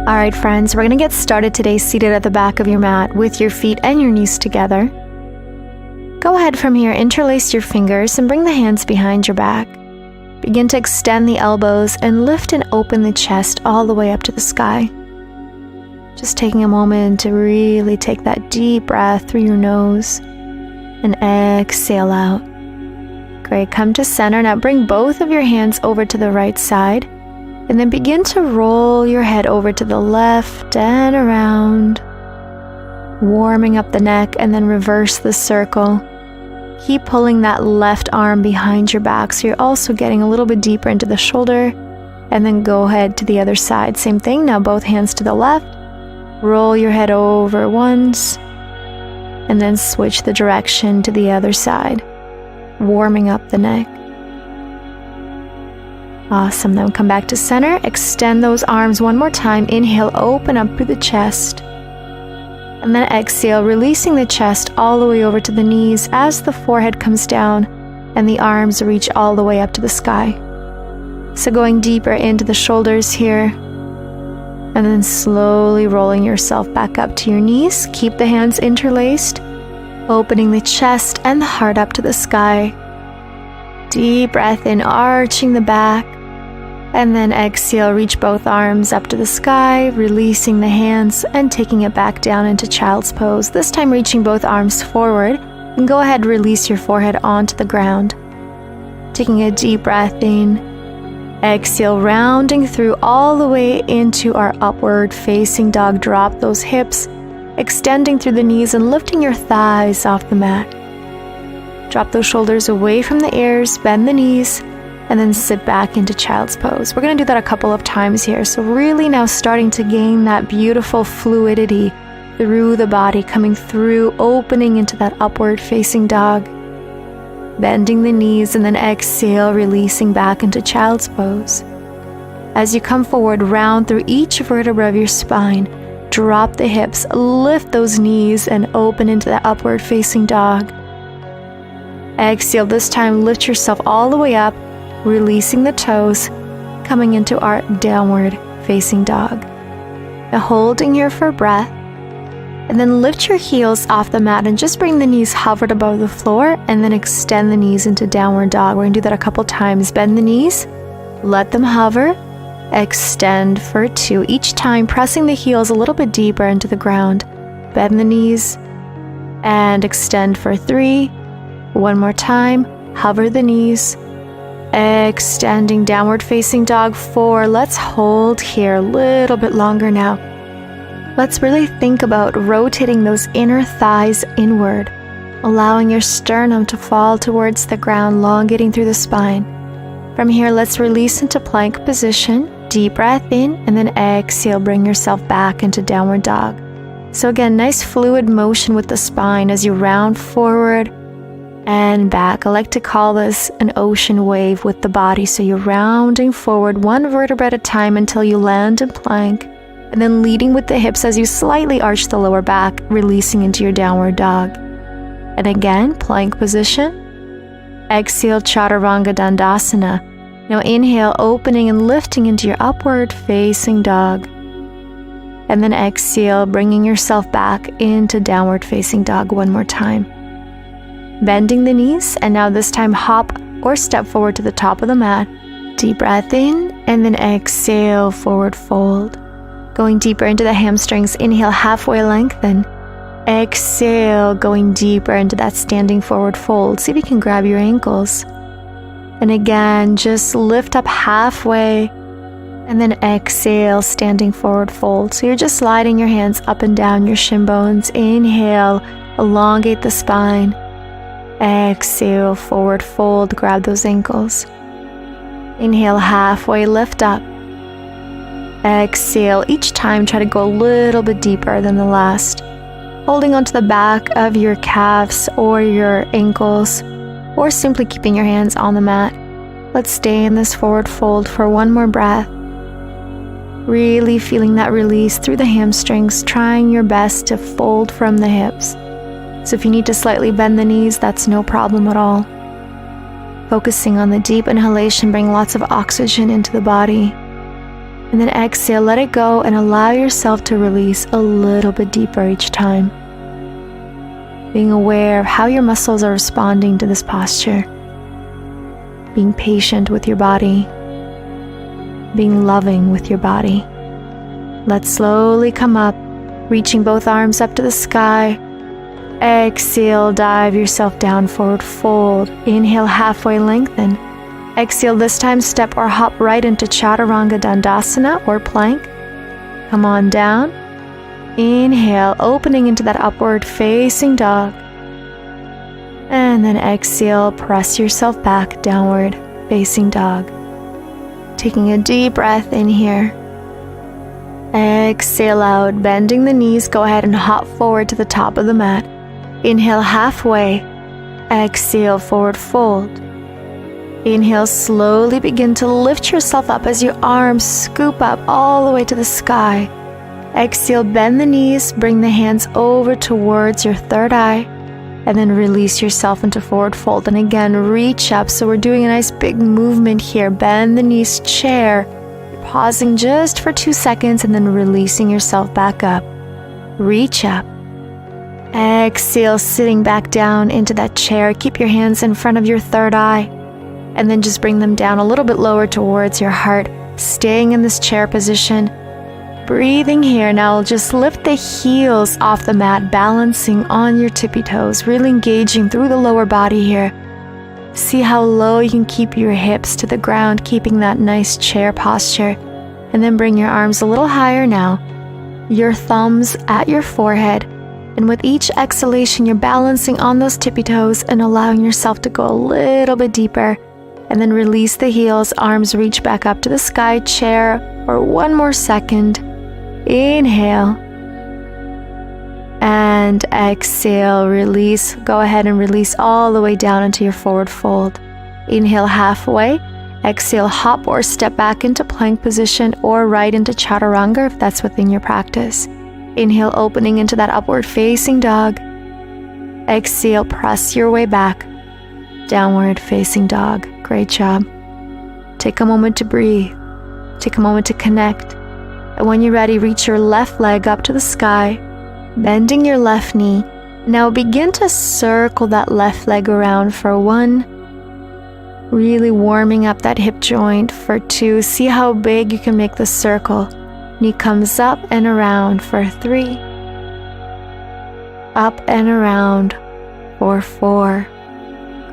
Alright friends, we're going to get started today seated at the back of your mat with your feet and your knees together. Go ahead from here, interlace your fingers and bring the hands behind your back. Begin to extend the elbows and lift and open the chest all the way up to the sky. Just taking a moment to really take that deep breath through your nose and exhale out. Great, come to center. Now bring both of your hands over to the right side. And then begin to roll your head over to the left and around, warming up the neck, and then reverse the circle. Keep pulling that left arm behind your back so you're also getting a little bit deeper into the shoulder, and then go ahead to the other side. Same thing, now both hands to the left, roll your head over once, and then switch the direction to the other side, warming up the neck. Awesome, then come back to center, extend those arms one more time, inhale, open up through the chest, and then exhale, releasing the chest all the way over to the knees as the forehead comes down and the arms reach all the way up to the sky. So going deeper into the shoulders here, and then slowly rolling yourself back up to your knees. Keep the hands interlaced, opening the chest and the heart up to the sky. Deep breath in, arching the back, and then exhale, reach both arms up to the sky, releasing the hands and taking it back down into child's pose. This time reaching both arms forward, and go ahead, release your forehead onto the ground. Taking a deep breath in, exhale, rounding through all the way into our upward facing dog. Drop those hips, extending through the knees and lifting your thighs off the mat. Drop those shoulders away from the ears, bend the knees, and then sit back into child's pose. We're going to do that a couple of times here. So really now starting to gain that beautiful fluidity through the body, coming through, opening into that upward facing dog. Bending the knees and then exhale, releasing back into child's pose. As you come forward, round through each vertebra of your spine. Drop the hips, lift those knees and open into that upward facing dog. Exhale, this time lift yourself all the way up, releasing the toes, coming into our downward facing dog. Now holding here for breath, and then lift your heels off the mat and just bring the knees hovered above the floor, and then extend the knees into downward dog. We're going to do that a couple times. Bend the knees, let them hover, extend for 2. Each time pressing the heels a little bit deeper into the ground. Bend the knees and extend for 3. One more time, hover the knees, extending downward facing dog 4. Let's hold here a little bit longer now. Let's really think about rotating those inner thighs inward, allowing your sternum to fall towards the ground, elongating through the spine. From here, let's release into plank position. Deep breath in, and then exhale, bring yourself back into downward dog. So again, nice fluid motion with the spine as you round forward and back. I like to call this an ocean wave with the body. So you're rounding forward one vertebra at a time until you land in plank, and then leading with the hips as you slightly arch the lower back, releasing into your downward dog. And again, plank position. Exhale, Chaturanga Dandasana. Now inhale, opening and lifting into your upward facing dog. And then exhale, bringing yourself back into downward facing dog one more time. Bending the knees, and now this time hop or step forward to the top of the mat. Deep breath in, and then exhale, forward fold. Going deeper into the hamstrings, inhale, halfway lengthen. Exhale, going deeper into that standing forward fold. See if you can grab your ankles. And again, just lift up halfway, and then exhale, standing forward fold. So you're just sliding your hands up and down your shin bones. Inhale, elongate the spine. Exhale, forward fold, grab those ankles. Inhale, halfway lift up. Exhale, each time try to go a little bit deeper than the last. Holding onto the back of your calves or your ankles, or simply keeping your hands on the mat. Let's stay in this forward fold for one more breath. Really feeling that release through the hamstrings, trying your best to fold from the hips. So if you need to slightly bend the knees, that's no problem at all. Focusing on the deep inhalation, bring lots of oxygen into the body. And then exhale, let it go and allow yourself to release a little bit deeper each time. Being aware of how your muscles are responding to this posture. Being patient with your body. Being loving with your body. Let's slowly come up, reaching both arms up to the sky. Exhale, dive yourself down, forward fold. Inhale, halfway lengthen. Exhale, this time step or hop right into Chaturanga Dandasana or plank. Come on down. Inhale, opening into that upward facing dog. And then exhale, press yourself back, downward facing dog. Taking a deep breath in here. Exhale out, bending the knees, go ahead and hop forward to the top of the mat. Inhale halfway. Exhale, forward fold. Inhale, slowly begin to lift yourself up as your arms scoop up all the way to the sky. Exhale, bend the knees, bring the hands over towards your third eye, and then release yourself into forward fold. And again, reach up. So we're doing a nice big movement here. Bend the knees, chair. You're pausing just for 2 seconds and then releasing yourself back up. Reach up. Exhale, sitting back down into that chair. Keep your hands in front of your third eye. And then just bring them down a little bit lower towards your heart, staying in this chair position. Breathing here. Now just lift the heels off the mat, balancing on your tippy toes, really engaging through the lower body here. See how low you can keep your hips to the ground, keeping that nice chair posture. And then bring your arms a little higher now. Your thumbs at your forehead. And with each exhalation, you're balancing on those tippy toes and allowing yourself to go a little bit deeper. And then release the heels, arms reach back up to the sky, chair, or one more second. Inhale. And exhale, release. Go ahead and release all the way down into your forward fold. Inhale halfway. Exhale, hop or step back into plank position or right into Chaturanga if that's within your practice. Inhale, opening into that upward facing dog. Exhale, press your way back. Downward facing dog. Great job. Take a moment to breathe. Take a moment to connect. And when you're ready, reach your left leg up to the sky, bending your left knee. Now begin to circle that left leg around for 1. Really warming up that hip joint for 2. See how big you can make the circle. Knee comes up and around for 3. Up and around for 4.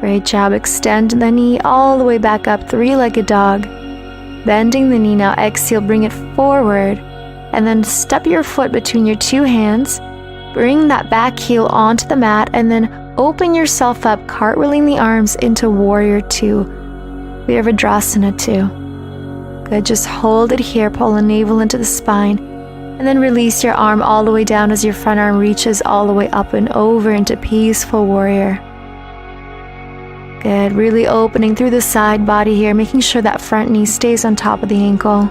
Great job. Extend the knee all the way back up, 3-legged dog. Bending the knee now. Exhale, bring it forward. And then step your foot between your 2 hands. Bring that back heel onto the mat and then open yourself up, cartwheeling the arms into Warrior 2. Virabhadrasana 2. Good. Just hold it here. Pull the navel into the spine. And then release your arm all the way down as your front arm reaches all the way up and over into Peaceful Warrior. Good, really opening through the side body here, making sure that front knee stays on top of the ankle.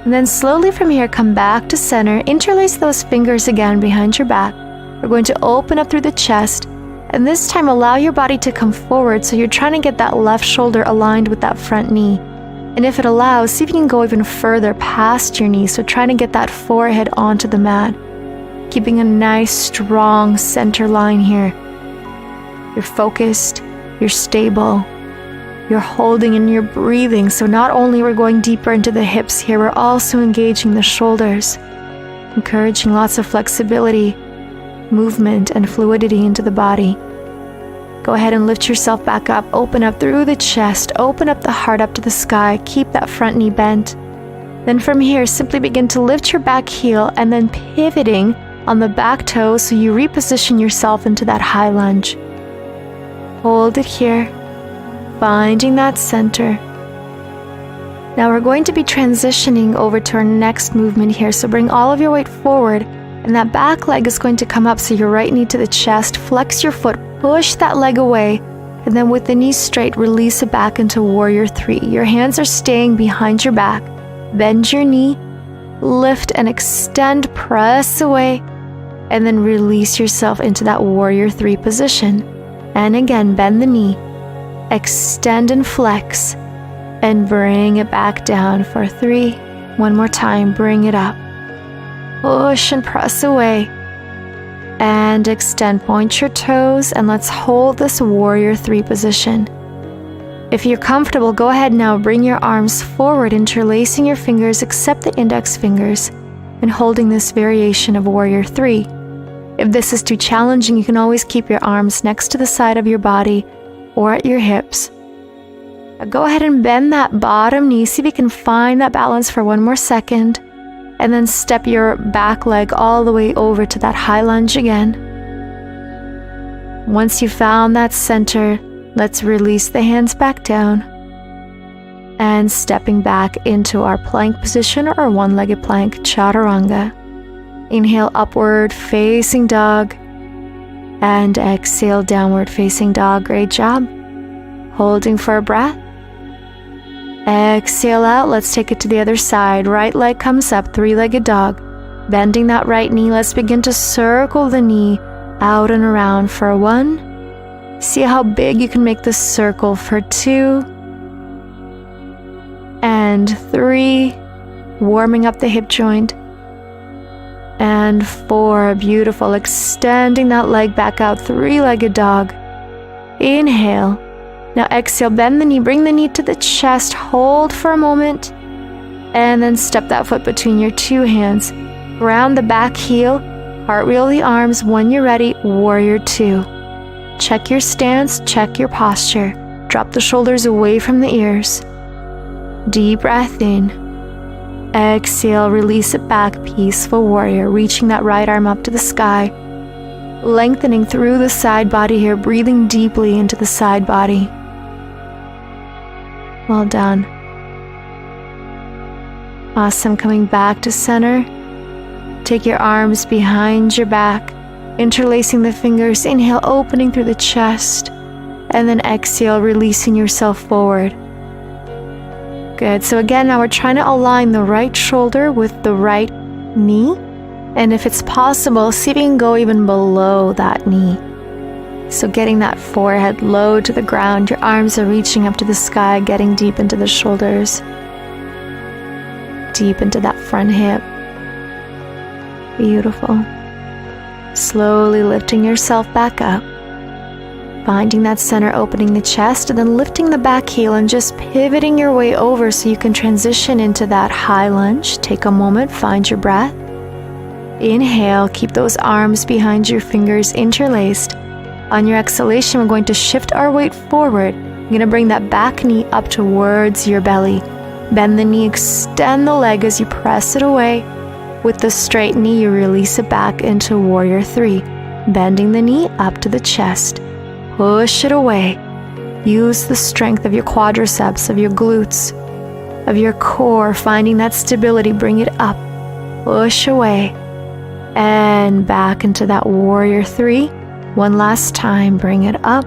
And then slowly from here, come back to center, interlace those fingers again behind your back. We're going to open up through the chest, and this time allow your body to come forward, so you're trying to get that left shoulder aligned with that front knee. And if it allows, see if you can go even further past your knee, so trying to get that forehead onto the mat. Keeping a nice, strong center line here. You're focused. You're stable, you're holding and you're breathing. So not only we're going deeper into the hips here, we're also engaging the shoulders, encouraging lots of flexibility, movement, and fluidity into the body. Go ahead and lift yourself back up, open up through the chest, open up the heart up to the sky, keep that front knee bent. Then from here, simply begin to lift your back heel and then pivoting on the back toe so you reposition yourself into that high lunge. Hold it here, finding that center. Now we're going to be transitioning over to our next movement here. So bring all of your weight forward, and that back leg is going to come up. So your right knee to the chest, flex your foot, push that leg away, and then with the knee straight, release it back into Warrior 3. Your hands are staying behind your back. Bend your knee, lift and extend, press away, and then release yourself into that Warrior 3 position. And again, bend the knee, extend and flex, and bring it back down for 3, One more time, bring it up. Push and press away. And extend, point your toes, and let's hold this warrior 3 position. If you're comfortable, go ahead now, bring your arms forward, interlacing your fingers except the index fingers, and holding this variation of warrior 3. If this is too challenging, you can always keep your arms next to the side of your body or at your hips. Now go ahead and bend that bottom knee, see if you can find that balance for one more second, and then step your back leg all the way over to that high lunge again. Once you've found that center, let's release the hands back down and stepping back into our plank position or one-legged plank, chaturanga. Inhale, upward facing dog, and exhale, downward facing dog. Great job. Holding for a breath. Exhale out. Let's take it to the other side. Right leg comes up, three-legged dog. Bending that right knee, let's begin to circle the knee out and around for 1. See how big you can make this circle for 2 and 3. Warming up the hip joint. And 4, beautiful, extending that leg back out, three-legged dog. Inhale. Now exhale, bend the knee, bring the knee to the chest, hold for a moment, and then step that foot between your 2 hands. Ground the back heel, cartwheel the arms. When you're ready, warrior 2. Check your stance, check your posture. Drop the shoulders away from the ears. Deep breath in. Exhale, release it back, peaceful warrior, reaching that right arm up to the sky, lengthening through the side body here, breathing deeply into the side body. Well done. Awesome, coming back to center. Take your arms behind your back, interlacing the fingers, inhale, opening through the chest, and then exhale, releasing yourself forward. Good. So again, now we're trying to align the right shoulder with the right knee. And if it's possible, see if you can go even below that knee. So getting that forehead low to the ground, your arms are reaching up to the sky, getting deep into the shoulders, deep into that front hip. Beautiful. Slowly lifting yourself back up. Finding that center, opening the chest, and then lifting the back heel and just pivoting your way over so you can transition into that high lunge. Take a moment, find your breath. Inhale, keep those arms behind your fingers interlaced. On your exhalation, we're going to shift our weight forward. You're going to bring that back knee up towards your belly. Bend the knee, extend the leg as you press it away. With the straight knee, you release it back into warrior 3. Bending the knee up to the chest. Push it away. Use the strength of your quadriceps, of your glutes, of your core, finding that stability. Bring it up. Push away. And back into that warrior 3. One last time. Bring it up.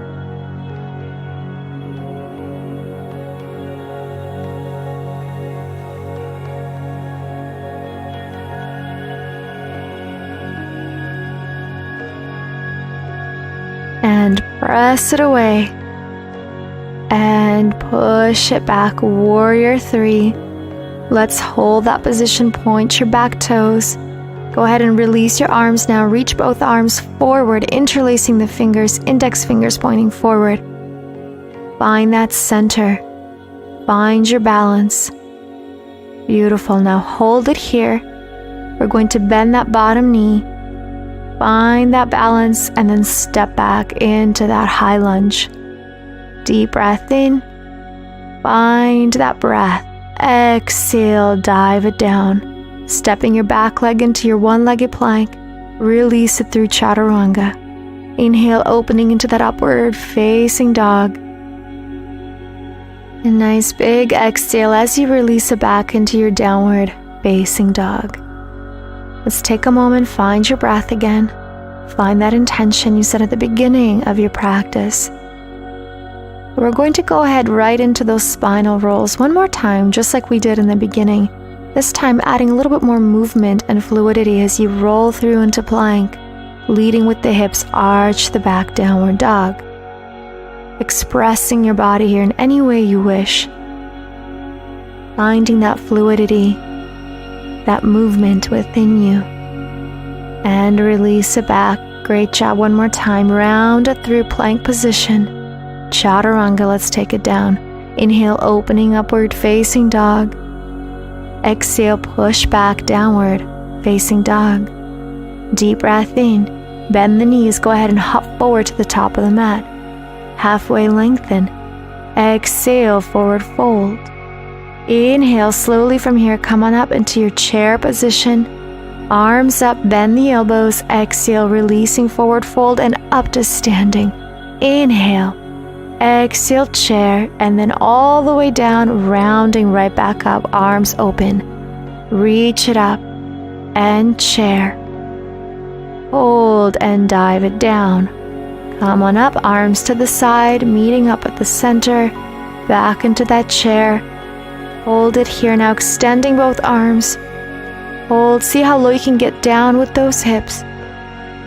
And press it away. And push it back, warrior 3. Let's hold that position, point your back toes. Go ahead and release your arms now. Reach both arms forward, interlacing the fingers, index fingers pointing forward. Find that center. Find your balance. Beautiful. Now hold it here. We're going to bend that bottom knee. Find that balance and then step back into that high lunge. Deep breath in. Find that breath. Exhale, dive it down. Stepping your back leg into your one-legged plank. Release it through chaturanga. Inhale, opening into that upward facing dog. A nice big exhale as you release it back into your downward facing dog. Let's take a moment, find your breath again. Find that intention you set at the beginning of your practice. We're going to go ahead right into those spinal rolls one more time, just like we did in the beginning. This time adding a little bit more movement and fluidity as you roll through into plank, leading with the hips, arch the back, downward dog. Expressing your body here in any way you wish. Finding that fluidity, that movement within you. And release it back. Great job. One more time. Round it through plank position. Chaturanga. Let's take it down. Inhale, opening upward, facing dog. Exhale, push back, downward, facing dog. Deep breath in. Bend the knees. Go ahead and hop forward to the top of the mat. Halfway lengthen. Exhale, forward fold. Inhale, slowly from here, come on up into your chair position. Arms up, bend the elbows. Exhale, releasing forward fold and up to standing. Inhale. Exhale, chair, and then all the way down, rounding right back up, arms open. Reach it up, and chair. Hold and dive it down. Come on up, arms to the side, meeting up at the center, back into that chair. Hold it here now, extending both arms. Hold, see how low you can get down with those hips.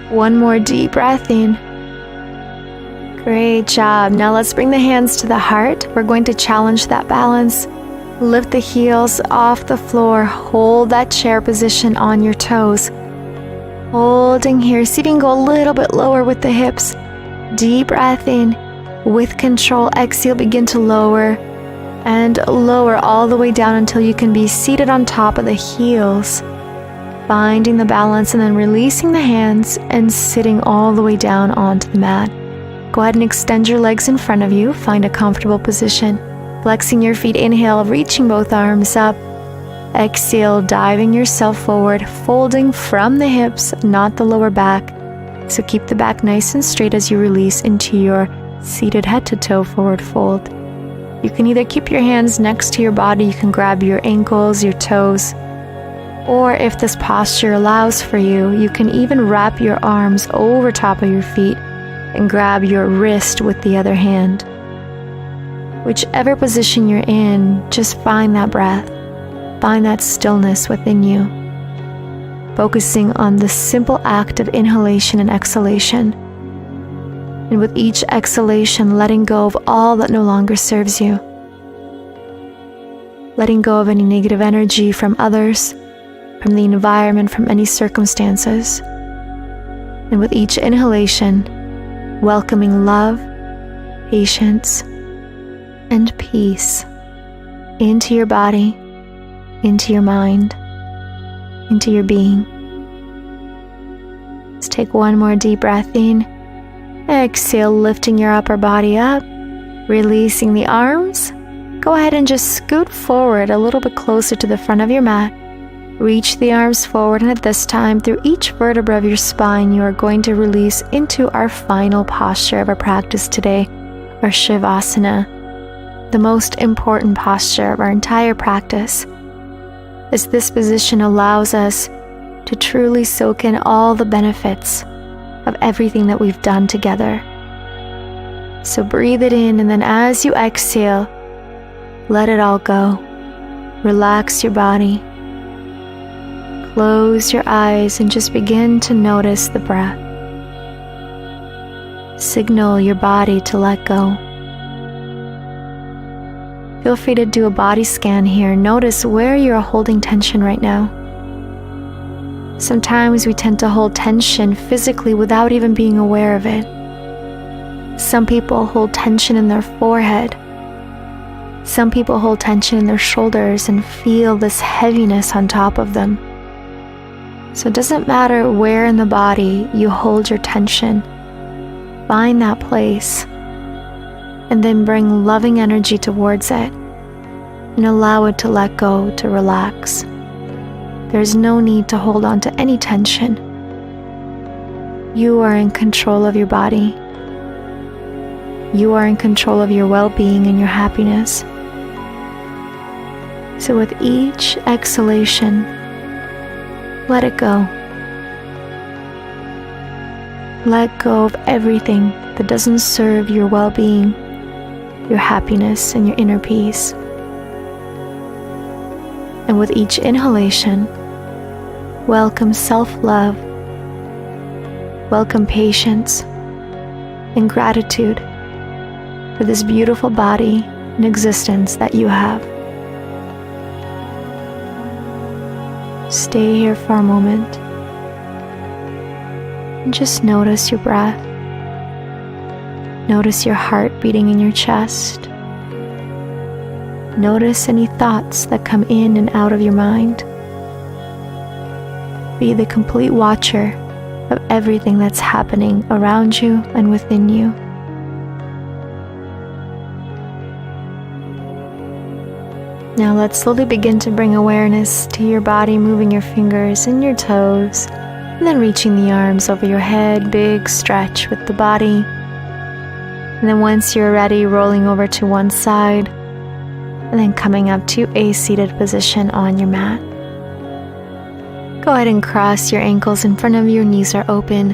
One more deep breath in. Great job. Now let's bring the hands to the heart. We're going to challenge that balance. Lift the heels off the floor. Hold that chair position on your toes. Holding here. See if you can go a little bit lower with the hips. Deep breath in. With control, exhale, begin to lower and lower all the way down until you can be seated on top of the heels. Finding the balance and then releasing the hands and sitting all the way down onto the mat. Go ahead and extend your legs in front of you. Find a comfortable position. Flexing your feet, inhale, reaching both arms up. Exhale, diving yourself forward, folding from the hips, not the lower back. So keep the back nice and straight as you release into your seated head to toe forward fold. You can either keep your hands next to your body, you can grab your ankles, your toes, or if this posture allows for you, you can even wrap your arms over top of your feet and grab your wrist with the other hand. Whichever position you're in, just find that breath. Find that stillness within you. Focusing on the simple act of inhalation and exhalation. And with each exhalation, letting go of all that no longer serves you. Letting go of any negative energy from others, from the environment, from any circumstances. And with each inhalation, welcoming love, patience, and peace into your body, into your mind, into your being. Let's take one more deep breath in. Exhale, lifting your upper body up, releasing the arms. Go ahead and just scoot forward a little bit closer to the front of your mat. Reach the arms forward, and at this time, through each vertebra of your spine, you are going to release into our final posture of our practice today, our Shavasana, the most important posture of our entire practice, as this position allows us to truly soak in all the benefits of everything that we've done together. So breathe it in, and then as you exhale, let it all go. Relax your body. Close your eyes and just begin to notice the breath. Signal your body to let go. Feel free to do a body scan here. Notice where you're holding tension right now. Sometimes we tend to hold tension physically without even being aware of it. Some people hold tension in their forehead. Some people hold tension in their shoulders and feel this heaviness on top of them. So it doesn't matter where in the body you hold your tension. Find that place and then bring loving energy towards it and allow it to let go, to relax. There's no need to hold on to any tension. You are in control of your body. You are in control of your well-being and your happiness. So with each exhalation, let it go. Let go of everything that doesn't serve your well-being, your happiness, and your inner peace. And with each inhalation, welcome self-love, welcome patience, and gratitude for this beautiful body and existence that you have. Stay here for a moment and just notice your breath. Notice your heart beating in your chest. Notice any thoughts that come in and out of your mind. Be the complete watcher of everything that's happening around you and within you. Now let's slowly begin to bring awareness to your body, moving your fingers and your toes, and then reaching the arms over your head, big stretch with the body. And then once you're ready, rolling over to one side, and then coming up to a seated position on your mat. Go ahead and cross your ankles in front of you, your knees are open.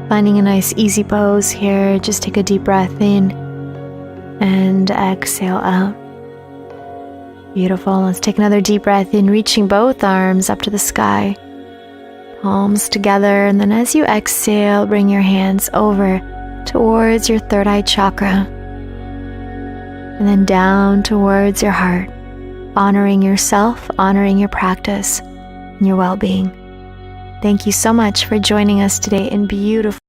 Finding a nice easy pose here, just take a deep breath in and exhale out. Beautiful. Let's take another deep breath in, reaching both arms up to the sky. Palms together, and then as you exhale, bring your hands over towards your third eye chakra. And then down towards your heart, honoring yourself, honoring your practice, and your well-being. Thank you so much for joining us today in beautiful